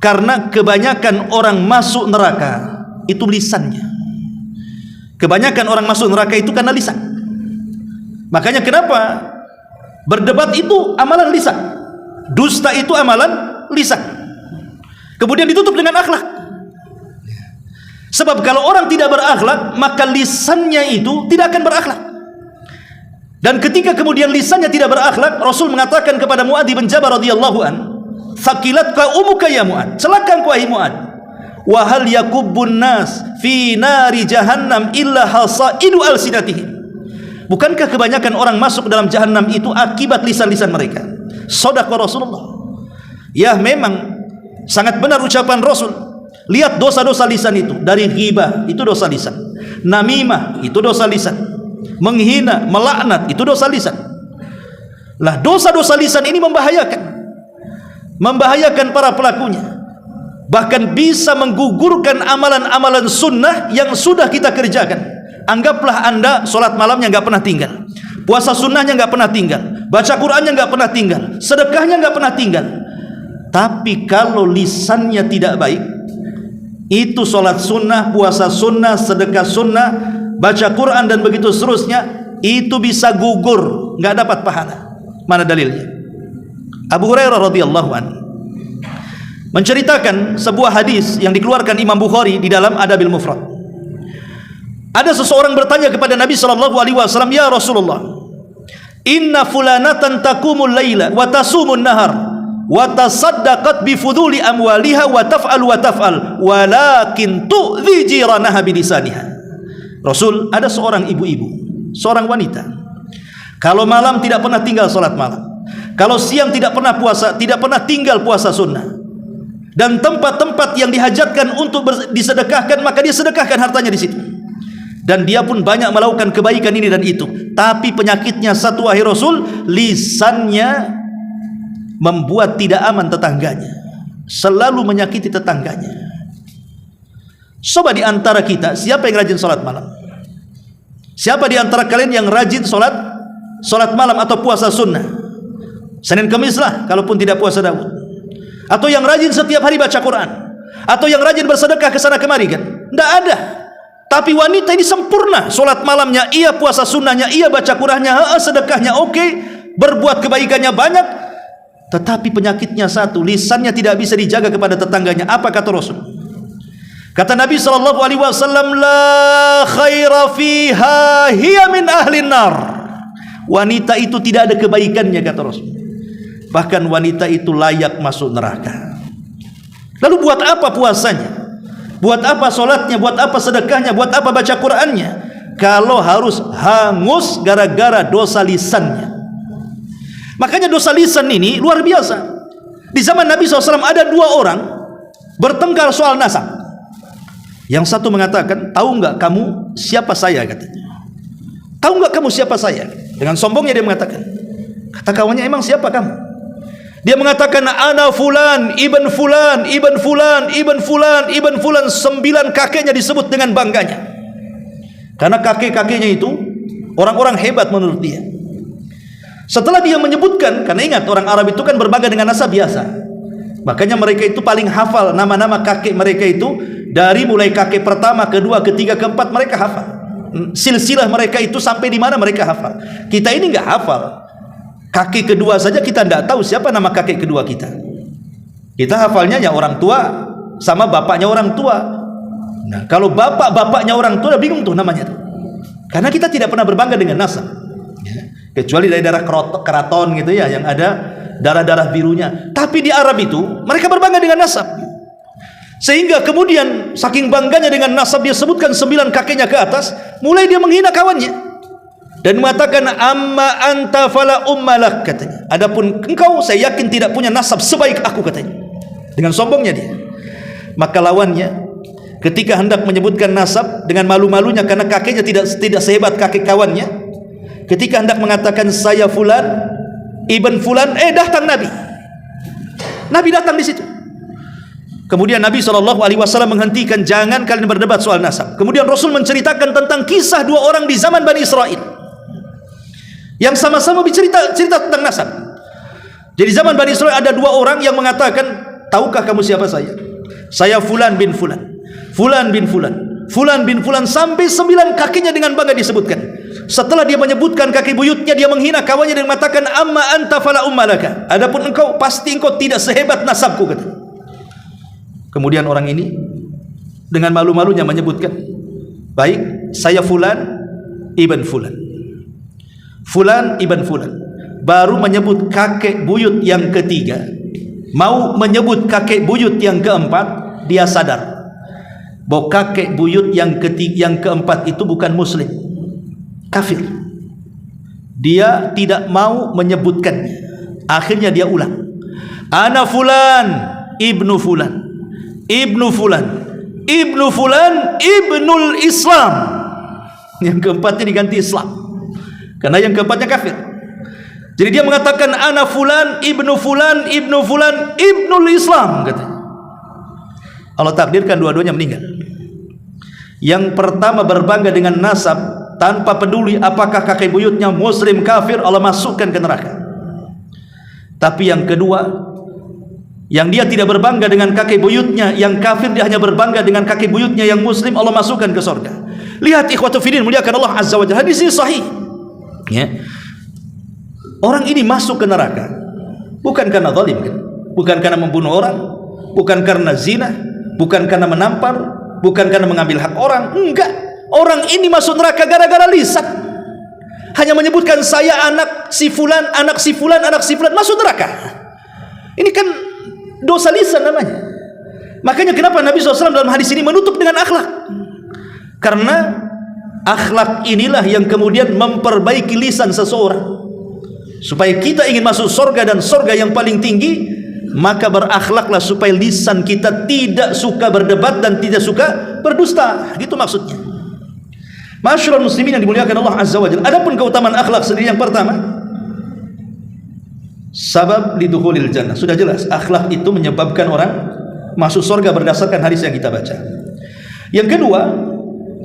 S2: Karena kebanyakan orang masuk neraka itu lisannya. Kebanyakan orang masuk neraka itu karena lisan. Makanya kenapa berdebat itu amalan lisan, dusta itu amalan lisan, kemudian ditutup dengan akhlak. Sebab kalau orang tidak berakhlak, maka lisannya itu tidak akan berakhlak. Dan ketika kemudian lisannya tidak berakhlak, Rasul mengatakan kepada Mu'adz bin Jabal radhiyallahu an, "Thaqilatka umuka ya Mu'adz." Celaka engkau wahai Mu'adz. "Wa hal yakubbun nas fi nari jahannam illa hasaidu alsinatihim." Bukankah kebanyakan orang masuk dalam jahanam itu akibat lisan-lisan mereka? Shadaqa Rasulullah. Ya, memang sangat benar ucapan Rasul. Lihat dosa-dosa lisan itu. Dari ghibah, itu dosa lisan. Namimah, itu dosa lisan. Menghina, melaknat, itu dosa lisan. Lah, dosa-dosa lisan ini membahayakan. Membahayakan para pelakunya. Bahkan bisa menggugurkan amalan-amalan sunnah yang sudah kita kerjakan. Anggaplah Anda sholat malamnya nggak pernah tinggal, puasa sunnahnya nggak pernah tinggal, baca Qurannya nggak pernah tinggal, sedekahnya nggak pernah tinggal. Tapi kalau lisannya tidak baik, itu sholat sunnah, puasa sunnah, sedekah sunnah, baca Quran dan begitu seterusnya, itu bisa gugur, nggak dapat pahala. Mana dalilnya? Abu Hurairah radhiyallahu anhu menceritakan sebuah hadis yang dikeluarkan Imam Bukhari di dalam Adabil Mufrad. Ada seseorang bertanya kepada Nabi sallallahu alaihi wasallam, "Ya Rasulullah, inna fulanatan taqumul laila wa tasumun nahar wa tasaddaqat bi fuduli amwaliha wa taf'al walakin tu'dhi jiranaha bilisaniha." Rasul, ada seorang ibu-ibu, seorang wanita, kalau malam tidak pernah tinggal salat malam, kalau siang tidak pernah puasa, tidak pernah tinggal puasa sunnah, dan tempat-tempat yang dihajatkan untuk disedekahkan maka dia sedekahkan hartanya di situ. Dan dia pun banyak melakukan kebaikan ini dan itu. Tapi penyakitnya satu, wahai Rasul, lisannya membuat tidak aman tetangganya. Selalu menyakiti tetangganya. Coba di antara kita, siapa yang rajin sholat malam? Siapa di antara kalian yang rajin sholat malam atau puasa sunnah? Senin Kamis lah, kalaupun tidak puasa Daud. Atau yang rajin setiap hari baca Quran. Atau yang rajin bersedekah ke sana kemari kan? Tidak ada. Tapi wanita ini sempurna, sholat malamnya iya, puasa sunnahnya iya, baca Qur'annya sedekahnya oke, berbuat kebaikannya banyak, tetapi penyakitnya satu, lisannya tidak bisa dijaga kepada tetangganya. Apa kata Rasul? Kata Nabi SAW, "La khaira fiha hiya min ahlin nar." Wanita itu tidak ada kebaikannya, kata Rasul. Bahkan wanita itu layak masuk neraka. Lalu buat apa puasanya? Buat apa sholatnya? Buat apa sedekahnya? Buat apa baca Qur'annya? Kalau harus hangus gara-gara dosa lisannya. Makanya dosa lisan ini luar biasa. Di zaman Nabi SAW ada dua orang bertengkar soal nasab. Yang satu mengatakan, "Tahu nggak kamu siapa saya?" katanya. "Tahu nggak kamu siapa saya?" Dengan sombongnya dia mengatakan, Kata kawannya, emang siapa kamu? Dia mengatakan, ana fulan, ibn fulan, ibn fulan, ibn fulan, ibn fulan. 9 kakeknya disebut dengan bangganya. Karena kakek-kakeknya itu orang-orang hebat menurut dia. Setelah dia menyebutkan, karena ingat orang Arab itu kan berbangga dengan nasab biasa, makanya mereka itu paling hafal nama-nama kakek mereka itu. Dari mulai kakek pertama, kedua, ketiga, keempat, mereka hafal. Silsilah mereka itu sampai di mana mereka hafal. Kita ini nggak hafal. Kakek kedua saja kita tidak tahu siapa nama kakek kedua kita. Kita hafalnya ya orang tua sama bapaknya orang tua. Nah, kalau bapak-bapaknya orang tua, bingung tuh namanya tuh. Karena kita tidak pernah berbangga dengan nasab. Kecuali dari darah keraton gitu ya, yang ada darah-darah birunya. Tapi di Arab itu mereka berbangga dengan nasab. Sehingga kemudian saking bangganya dengan nasab, dia sebutkan 9 kakeknya ke atas, mulai dia menghina kawannya dan mengatakan, amma anta fala ummalak, katanya. Adapun engkau, saya yakin tidak punya nasab sebaik aku, katanya. Dengan sombongnya dia. Maka lawannya ketika hendak menyebutkan nasab dengan malu-malunya karena kakeknya tidak sehebat kakek kawannya, ketika hendak mengatakan saya fulan ibn fulan, datang Nabi datang di situ. Kemudian Nabi SAW menghentikan, jangan kalian berdebat soal nasab. Kemudian Rasul menceritakan tentang kisah 2 orang di zaman Bani Israel yang sama-sama cerita tentang nasab. Jadi zaman Bani Israel ada 2 orang yang mengatakan, tahukah kamu siapa saya? Saya fulan bin fulan, fulan bin fulan, fulan bin fulan, sampai 9 kakinya dengan bangga disebutkan. Setelah dia menyebutkan kaki buyutnya, dia menghina kawannya dan mengatakan, amma anta fala ummalaka, adapun engkau, pasti engkau tidak sehebat nasabku, kata. Kemudian orang ini dengan malu-malunya menyebutkan, baik, saya fulan ibn fulan, fulan ibn fulan. Baru menyebut kakek buyut yang ketiga, mau menyebut kakek buyut yang keempat, dia sadar bahwa kakek buyut yang keempat itu bukan muslim, kafir. Dia tidak mau menyebutkannya. Akhirnya dia ulang, ana fulan ibnu fulan, ibnu fulan, ibnu fulan, ibnul Islam. Yang keempatnya diganti Islam, karena yang keempatnya kafir. Jadi dia mengatakan, ana fulan, ibnu fulan, ibnu fulan, ibnul Islam, katanya. Allah takdirkan dua-duanya meninggal. Yang pertama berbangga dengan nasab tanpa peduli apakah kakek buyutnya muslim, kafir, Allah masukkan ke neraka. Tapi yang kedua, yang dia tidak berbangga dengan kakek buyutnya yang kafir, dia hanya berbangga dengan kakek buyutnya yang muslim, Allah masukkan ke surga. Lihat ikhwatu fiddin, muliakan Allah azza wa jalla. Hadis ini sahih ya. Orang ini masuk ke neraka bukan karena zalim, kan? Bukan karena membunuh orang, bukan karena zina, bukan karena menampar, bukan karena mengambil hak orang. Enggak, orang ini masuk neraka gara-gara lisan. Hanya menyebutkan saya anak si fulan, anak si fulan, anak si fulan, masuk neraka. Ini kan dosa lisan namanya. Makanya kenapa Nabi SAW dalam hadis ini menutup dengan akhlak, karena akhlak inilah yang kemudian memperbaiki lisan seseorang. Supaya kita ingin masuk surga dan surga yang paling tinggi, maka berakhlaklah supaya lisan kita tidak suka berdebat dan tidak suka berdusta. Gitu maksudnya. Masyarul muslimin yang dimuliakan Allah azza wa jalla. Adapun keutamaan akhlak sendiri, yang pertama, sabab lidukhulil jannah. Sudah jelas, akhlak itu menyebabkan orang masuk surga berdasarkan hadis yang kita baca. Yang kedua,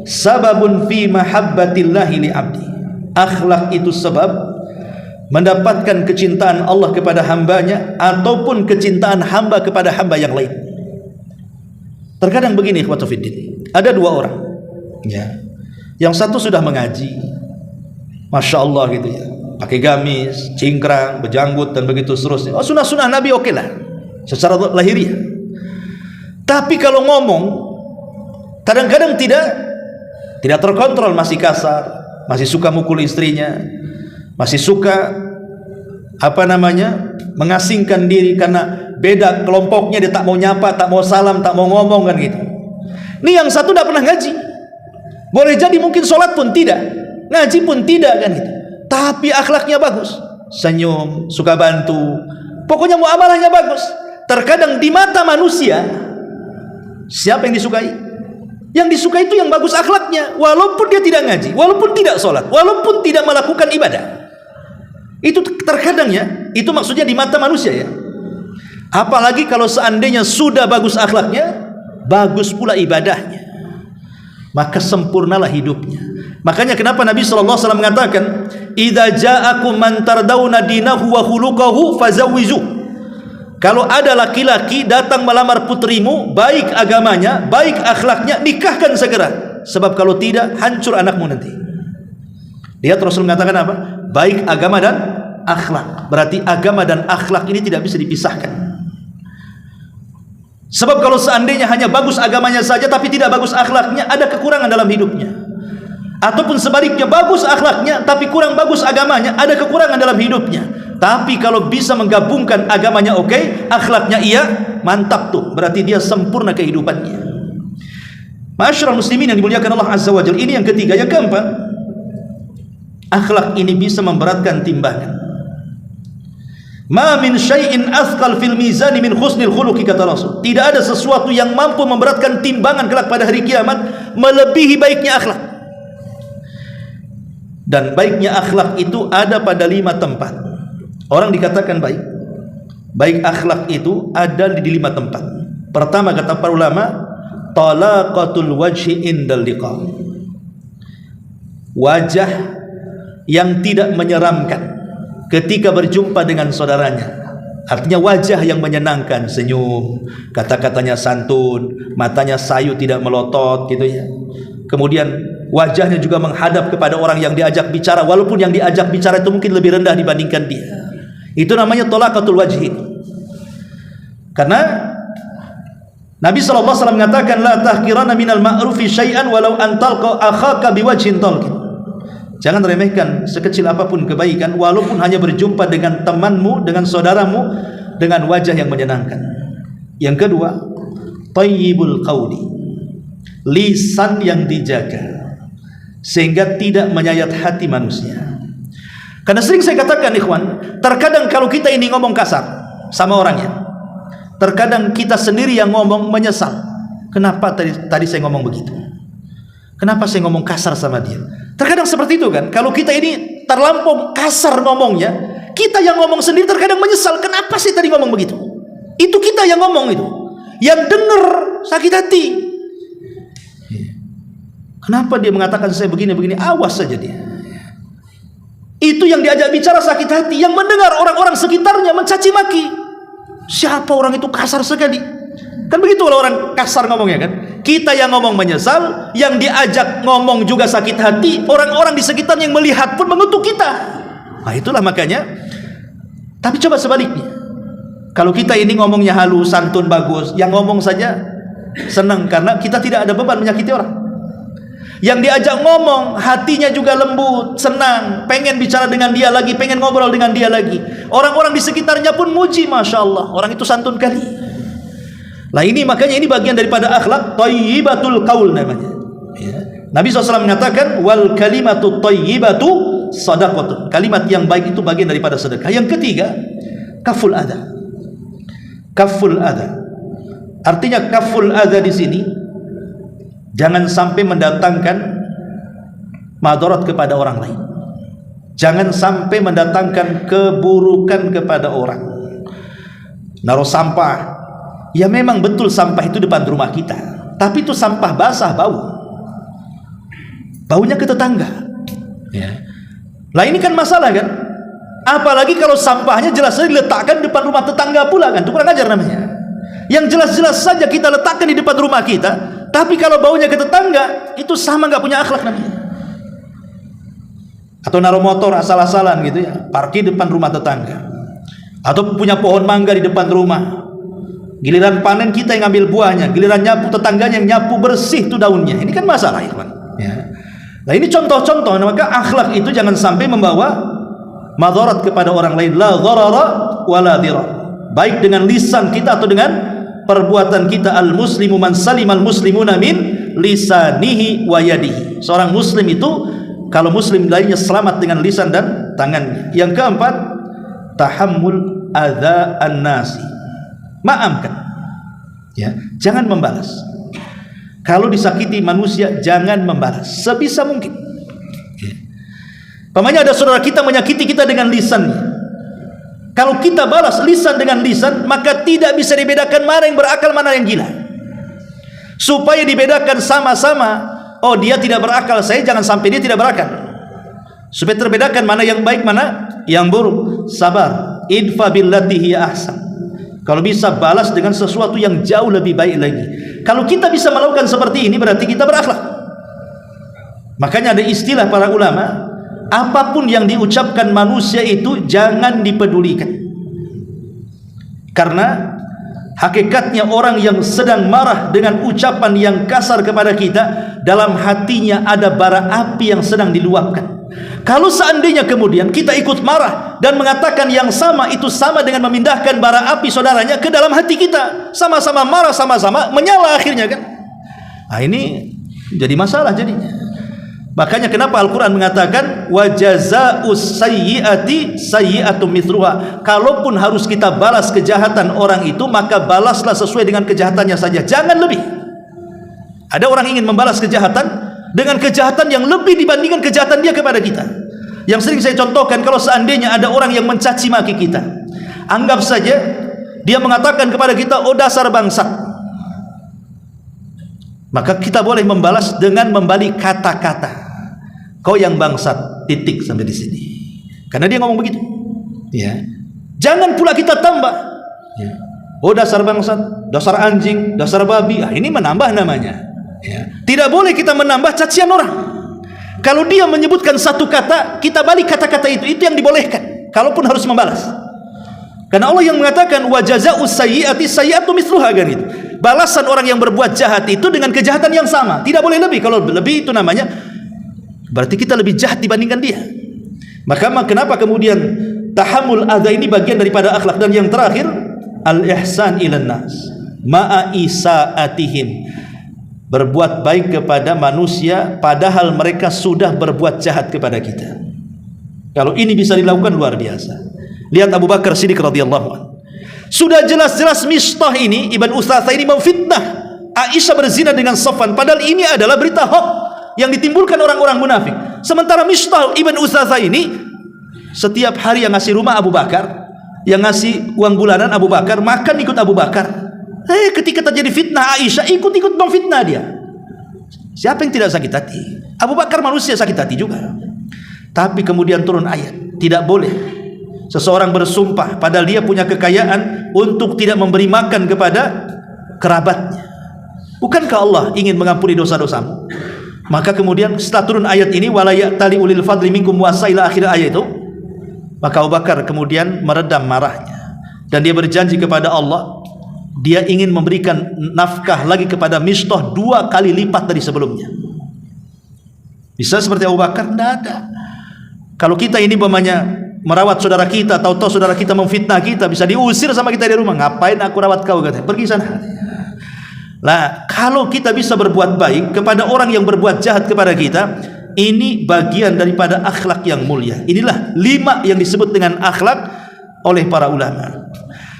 S2: sababun fi mahabbatillahi li abdi. Akhlak itu sebab mendapatkan kecintaan Allah kepada hambanya ataupun kecintaan hamba kepada hamba yang lain. Terkadang begini ikhwatu fiddin, ada 2 orang ya, yang satu sudah mengaji, masya Allah gitu ya, pakai gamis, cingkrang, berjanggut dan begitu seterusnya. Oh, sunnah-sunnah Nabi oke lah secara lahiriah. Tapi kalau ngomong kadang-kadang tidak terkontrol, masih kasar, masih suka mukul istrinya, masih suka mengasingkan diri karena beda kelompoknya, dia tak mau nyapa, tak mau salam, tak mau ngomong, kan gitu. Ini yang satu tidak pernah ngaji, boleh jadi mungkin sholat pun tidak, ngaji pun tidak, kan gitu. Tapi akhlaknya bagus, senyum, suka bantu, pokoknya muamalahnya bagus. Terkadang di mata manusia, siapa yang disukai? Yang disukai itu yang bagus akhlaknya, walaupun dia tidak ngaji, walaupun tidak sholat, walaupun tidak melakukan ibadah. Itu terkadang ya, itu maksudnya di mata manusia ya. Apalagi kalau seandainya sudah bagus akhlaknya, bagus pula ibadahnya, maka sempurnalah hidupnya. Makanya kenapa Nabi SAW mengatakan, idza ja'akum man tardawna dinahu wa khuluquhu fazawwiju. Kalau ada laki-laki datang melamar putrimu, baik agamanya, baik akhlaknya, nikahkan segera. Sebab kalau tidak, hancur anakmu nanti. Lihat Rasul mengatakan apa? Baik agama dan akhlak. Berarti agama dan akhlak ini tidak bisa dipisahkan. Sebab kalau seandainya hanya bagus agamanya saja tapi tidak bagus akhlaknya, ada kekurangan dalam hidupnya. Ataupun sebaliknya, bagus akhlaknya tapi kurang bagus agamanya, ada kekurangan dalam hidupnya. Tapi kalau bisa menggabungkan agamanya oke, akhlaknya iya, mantap tuh. Berarti dia sempurna kehidupannya. Ma'asyiral muslimin yang dimuliakan Allah Azza wa Jalla, ini yang ketiga. Yang keempat, akhlak ini bisa memberatkan timbangan. Ma min syai'in athqal fil mizani min husnil khuluqi, kata Rasul. Tidak ada sesuatu yang mampu memberatkan timbangan kelak pada hari kiamat melebihi baiknya akhlak. Dan baiknya akhlak itu ada pada 5 tempat. Orang dikatakan baik. Baik akhlak itu ada di 5 tempat. Pertama, kata para ulama, talaqatul wajhi indal liqa. Wajah yang tidak menyeramkan ketika berjumpa dengan saudaranya. Artinya wajah yang menyenangkan, senyum, kata-katanya santun, matanya sayu tidak melotot gitu ya. Kemudian wajahnya juga menghadap kepada orang yang diajak bicara, walaupun yang diajak bicara itu mungkin lebih rendah dibandingkan dia. Itu namanya talaqatul wajhi. Karena Nabi SAW mengatakan, la tahkirana minal ma'rufi syai'an walau an talqa akhaka biwajhin talqin. Jangan remehkan sekecil apapun kebaikan, walaupun hanya berjumpa dengan temanmu, dengan saudaramu, dengan wajah yang menyenangkan. Yang kedua, thayyibul qawli, lisan yang dijaga sehingga tidak menyayat hati manusia. Karena sering saya katakan ikhwan, terkadang kalau kita ini ngomong kasar sama orangnya, terkadang kita sendiri yang ngomong menyesal. Kenapa tadi saya ngomong begitu? Kenapa saya ngomong kasar sama dia? Terkadang seperti itu kan. Kalau kita ini terlampau kasar ngomongnya, kita yang ngomong sendiri terkadang menyesal. Kenapa sih tadi ngomong begitu? Itu kita yang ngomong itu. Yang dengar sakit hati. Kenapa dia mengatakan saya begini-begini? Awas saja dia. Itu yang diajak bicara sakit hati. Yang mendengar orang-orang sekitarnya mencaci maki. Siapa orang itu kasar sekali? Kan begitu kalau orang kasar ngomongnya kan. Kita yang ngomong menyesal, yang diajak ngomong juga sakit hati, orang-orang di sekitar yang melihat pun mengutuk kita. Nah itulah makanya. Tapi coba sebaliknya, kalau kita ini ngomongnya halus, santun, bagus, yang ngomong saja senang karena kita tidak ada beban menyakiti orang. Yang diajak ngomong hatinya juga lembut, senang, pengen bicara dengan dia lagi, pengen ngobrol dengan dia lagi. Orang-orang di sekitarnya pun muji, Masya Allah, orang itu santun kali. Nah ini makanya ini bagian daripada akhlak thayyibatul qaul namanya ya. Nabi SAW mengatakan wal kalimatu thayyibatu shadaqatun. Kalimat yang baik itu bagian daripada sedekah. Yang ketiga, kaful adha. Kaful adha. Artinya kaful adha di sini jangan sampai mendatangkan madarat kepada orang lain. Jangan sampai mendatangkan keburukan kepada orang. Naruh sampah, ya memang betul sampah itu depan rumah kita, tapi itu sampah basah, baunya ke tetangga ya. Lah ini kan masalah kan. Apalagi kalau sampahnya jelas-jelas diletakkan depan rumah tetangga pula kan, itu kurang ajar namanya. Yang jelas-jelas saja kita letakkan di depan rumah kita, tapi kalau baunya ke tetangga, itu sama nggak punya akhlak namanya. Atau naruh motor asal-asalan gitu ya, parkir depan rumah tetangga. Atau punya pohon mangga di depan rumah, giliran panen kita yang ambil buahnya, giliran nyapu tetangganya yang nyapu bersih tuh daunnya. Ini kan masalah ya, ya. Nah ini contoh-contoh. Maka akhlak itu jangan sampai membawa madarat kepada orang lain. La dharara wa la dirar. Baik dengan lisan kita atau dengan perbuatan kita. Al muslimu man salimal muslimuna min lisanihi wa yadihi. Seorang muslim itu kalau muslim lainnya selamat dengan lisan dan tangannya. Yang keempat, tahammul adza an-nasi. Maafkan ya, jangan membalas. Kalau disakiti manusia jangan membalas sebisa mungkin ya. Pamannya ada saudara kita menyakiti kita dengan lisannya. Kalau kita balas lisan dengan lisan, maka tidak bisa dibedakan mana yang berakal, mana yang gila. Supaya dibedakan sama-sama, oh dia tidak berakal, saya jangan sampai dia tidak berakal. Supaya terbedakan mana yang baik, mana yang buruk. Sabar. Idfa billati hiya ahsan. Kalau bisa balas dengan sesuatu yang jauh lebih baik lagi. Kalau kita bisa melakukan seperti ini, berarti kita berakhlak. Makanya ada istilah para ulama, apapun yang diucapkan manusia itu jangan dipedulikan. Karena hakikatnya orang yang sedang marah dengan ucapan yang kasar kepada kita, dalam hatinya ada bara api yang sedang diluapkan. Kalau seandainya kemudian kita ikut marah dan mengatakan yang sama, itu sama dengan memindahkan bara api saudaranya ke dalam hati kita. Sama-sama marah, sama-sama menyala akhirnya kan. Nah ini jadi masalah jadinya. Makanya kenapa Al-Quran mengatakan wa jazaa'us sayyi'ati sayyi'atum mithluha. Kalaupun harus kita balas kejahatan orang itu, maka balaslah sesuai dengan kejahatannya saja, jangan lebih. Ada orang ingin membalas kejahatan dengan kejahatan yang lebih dibandingkan kejahatan dia kepada kita. Yang sering saya contohkan, kalau seandainya ada orang yang mencaci maki kita, anggap saja dia mengatakan kepada kita, oh dasar bangsat, maka kita boleh membalas dengan membalik kata-kata, kau yang bangsat, titik sampai di sini. Karena dia ngomong begitu. Ya. Jangan pula kita tambah. Ya. Oh dasar bangsat, dasar anjing, dasar babi. Ah, ini menambah namanya. Ya. Tidak boleh kita menambah cacian orang. Kalau dia menyebutkan satu kata, kita balik kata-kata itu yang dibolehkan. Kalaupun harus membalas. Karena Allah yang mengatakan wa jazaa'us sayyi'ati sayyi'atu mithluha, kan itu. Balasan orang yang berbuat jahat itu dengan kejahatan yang sama, tidak boleh lebih. Kalau lebih itu namanya berarti kita lebih jahat dibandingkan dia. Maka kenapa kemudian tahammul adza ini bagian daripada akhlak. Dan yang terakhir, al-ihsan ilan nas ma'a isaatihim, berbuat baik kepada manusia padahal mereka sudah berbuat jahat kepada kita. Kalau ini bisa dilakukan, luar biasa. Lihat Abu Bakar Siddiq radhiyallahu anhu. Sudah jelas-jelas Mistah ini, Ibn Utsatha ini memfitnah Aisyah berzina dengan Safwan, padahal ini adalah berita hoax yang ditimbulkan orang-orang munafik. Sementara Mistah Ibn Utsatha ini setiap hari yang ngasih rumah Abu Bakar, yang ngasih uang bulanan Abu Bakar, makan ikut Abu Bakar. Ketika terjadi fitnah Aisyah, ikut-ikut memfitnah dia. Siapa yang tidak sakit hati? Abu Bakar manusia sakit hati juga. Tapi kemudian turun ayat, tidak boleh seseorang bersumpah padahal dia punya kekayaan untuk tidak memberi makan kepada kerabatnya. Bukankah Allah ingin mengampuni dosa-dosamu? Maka kemudian setelah turun ayat ini, wala ya'tali ulil fadli minkum wasa, ila akhir ayat itu, maka Abu Bakar kemudian meredam marahnya dan dia berjanji kepada Allah, dia ingin memberikan nafkah lagi kepada Mistah 2 kali lipat dari sebelumnya. Bisa seperti Abu Bakar? Tidak ada. Kalau kita ini umpamanya merawat saudara kita, tahu-tahu saudara kita memfitnah kita, bisa diusir sama kita di rumah. Ngapain aku rawat kau, katanya, pergi sana. Lah, kalau kita bisa berbuat baik kepada orang yang berbuat jahat kepada kita, ini bagian daripada akhlak yang mulia. Inilah 5 yang disebut dengan akhlak oleh para ulama.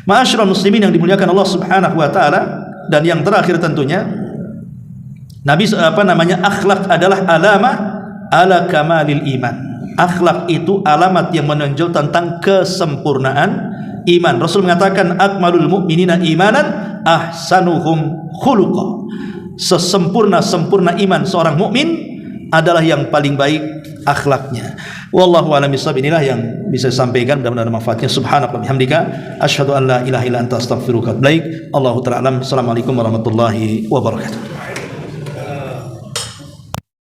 S2: Ma'asyiral muslimin yang dimuliakan Allah Subhanahu wa taala. Dan yang terakhir tentunya akhlak adalah alamah ala kamalil iman. Akhlak itu alamat yang menunjuk tentang kesempurnaan iman. Rasul mengatakan akmalul mu'minina imanan ahsanuhum khuluqa. Sesempurna iman seorang mukmin adalah yang paling baik akhlaknya. Wallahu a'lam bishawab. Inilah yang bisa sampaikan, mudah-mudahan manfaatnya. Subhanaka wa bihamdika asyhadu an la ilaha illa anta astaghfiruka wa atubu ilaik. Allahu ta'ala alam. Assalamualaikum warahmatullahi wabarakatuh.